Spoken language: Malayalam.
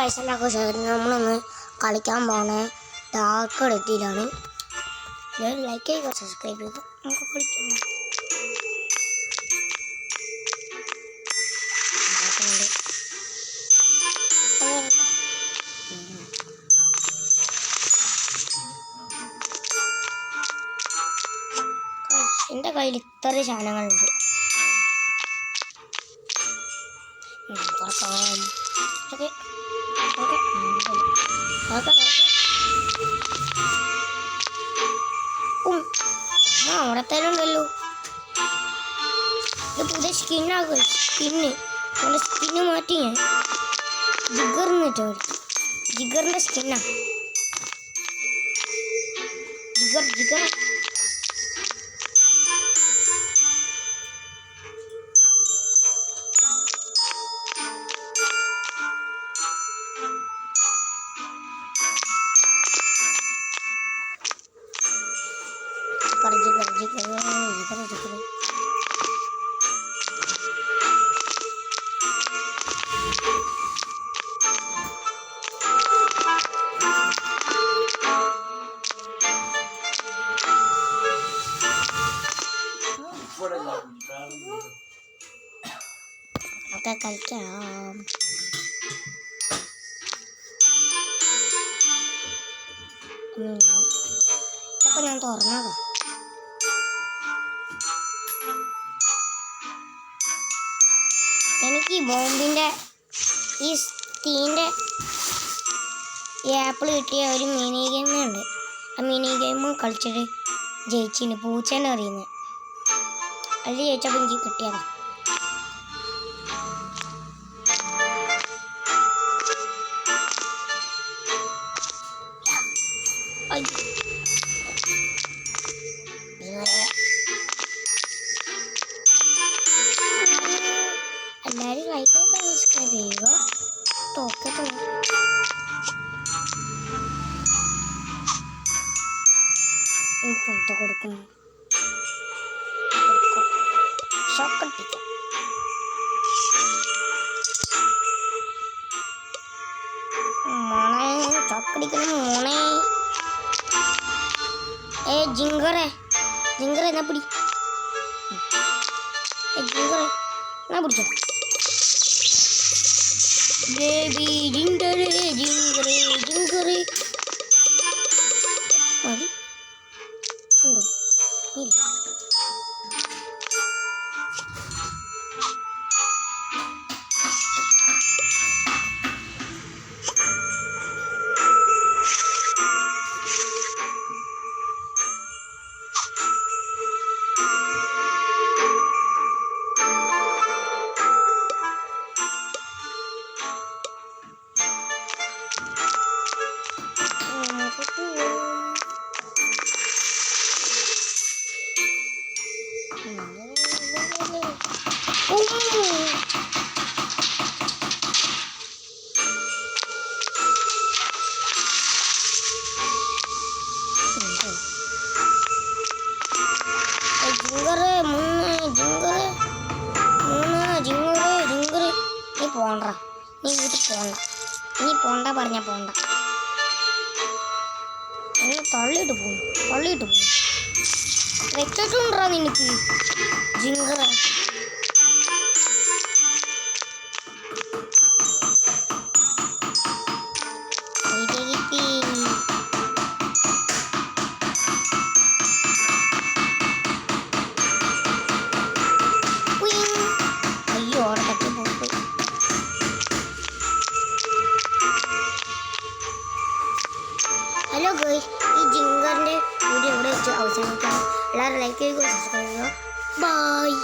നമ്മളൊന്ന് കളിക്കാൻ പോണേ ഡാർക്ക് എത്തിയിലാണ്. ലൈക്ക് ചെയ്യുക, സബ്സ്ക്രൈബ് ചെയ്യുക, നമുക്ക് കളിക്കാം. എൻ്റെ കയ്യിൽ ഇത്ര സാധനങ്ങളുണ്ട്. അവിടത്തേലുണ്ടല്ലോ, ഇത് പുതിയ സ്കിന്നാകും. സ്കിന്ന് മാറ്റി ഞാൻ ജിഗറിട്ട് ജിഗറിൻ്റെ സ്കിന്നാ. ജിഗർ ഒക്കെ കളിക്കാം. അപ്പൊ ഞാൻ തുറന്നതാ. എനിക്ക് ഈ ബോംബിൻ്റെ ഈ സ്റ്റീൻ്റെ ഈ ആപ്പിൾ കിട്ടിയ ഒരു മിനി ഗെയിം ഉണ്ട്. ആ മിനി ഗെയിം കളിച്ചിട്ട് ജയിച്ചിന്. പൂച്ചേനെ അറിയുന്നത് അതിൽ ജയിച്ചപ്പോൾ എനിക്ക് കിട്ടിയതാ. എല്ലാവരും ലൈക്ക് ചെയ്യുക, സബ്സ്ക്രൈബ് ചെയ്യുക. ടോക്കറ്റ് കൊടുക്കും. ഷോക്കടിക്കാം. മോണേ ചോക്കടിക്കണം മോണേ. ജിങ്കറെ എന്നാ പിടി. ജിങ്കറെ എന്നാ പിടിച്ചോ. ബേബി ജിങ്കറെ മതി ഉണ്ടോ? ഇല്ല. നീ വീട്ടിൽ പോണ്ട. നീ പോണ്ട പറഞ്ഞാ പോണ്ട. തള്ളിയിട്ട് പോകും. വെച്ചിട്ടുണ്ടാ നിനക്ക് ജിങ്കറ. അയ്യോ അവിടെ തട്ടിപ്പോയി. ഹലോ ഗൈസ്, ഈ ജിങ്കറിൻ്റെ വീഡിയോ ഇവിടെ വെച്ച് അവസാനിക്കാം. എല്ലാവരും ലൈക്ക് ചെയ്യുക, സബ്സ്ക്രൈബ് ചെയ്യുക. ബൈ.